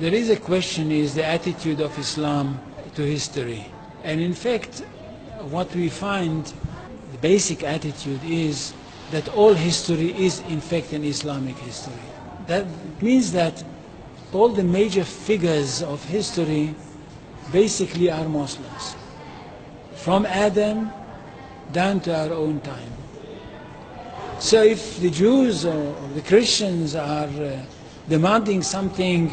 There is a question, is the attitude of Islam to history. And in fact, what we find, the basic attitude is that all history is in fact an Islamic history. That means that all the major figures of history basically are Muslims. From Adam down to our own time. So if the Jews or the Christians are demanding something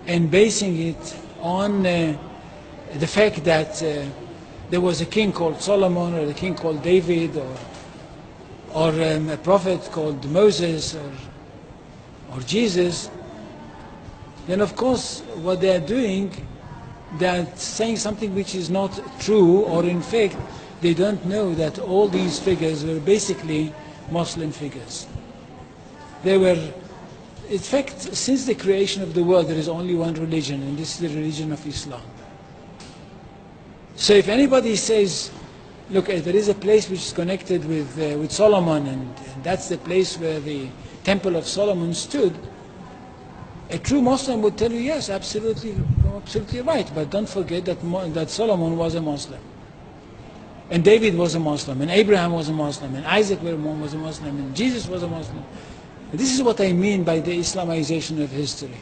and basing it on the fact that there was a king called Solomon, or a king called David, or a prophet called Moses, or Jesus, then of course what they are doing, they are saying something which is not true, or in fact they don't know that all these figures were basically Muslim figures. They were, in fact, since the creation of the world there is only one religion, and this is the religion of Islam. So if anybody says, look, there is a place which is connected with Solomon, and that's the place where the Temple of Solomon stood, a true Muslim would tell you, yes, absolutely right, but don't forget that Solomon was a Muslim, and David was a Muslim, and Abraham was a Muslim, and Isaac was a Muslim, and Jesus was a Muslim. And this is what I mean by the Islamization of history.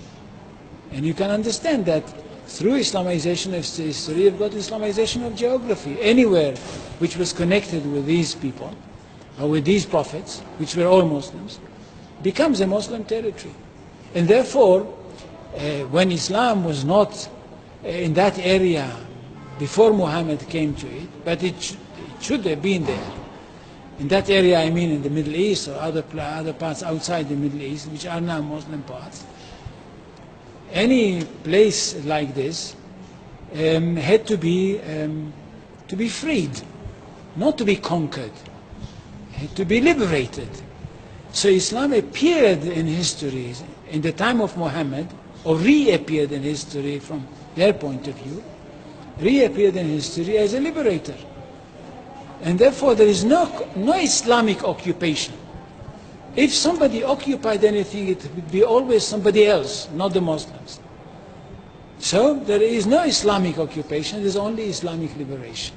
And you can understand that through Islamization of history, you've got Islamization of geography. Anywhere which was connected with these people, or with these prophets, which were all Muslims, becomes a Muslim territory. And therefore, when Islam was not in that area before Muhammad came to it, but it should have been there. In that area, I mean in the Middle East or other parts outside the Middle East, which are now Muslim parts. Any place like this had to be freed, not to be conquered, had to be liberated. So Islam appeared in history in the time of Muhammad, or reappeared in history from their point of view, reappeared in history as a liberator. And therefore there is no Islamic occupation. If somebody occupied anything, it would be always somebody else, not the Muslims. So there is no Islamic occupation, there is only Islamic liberation.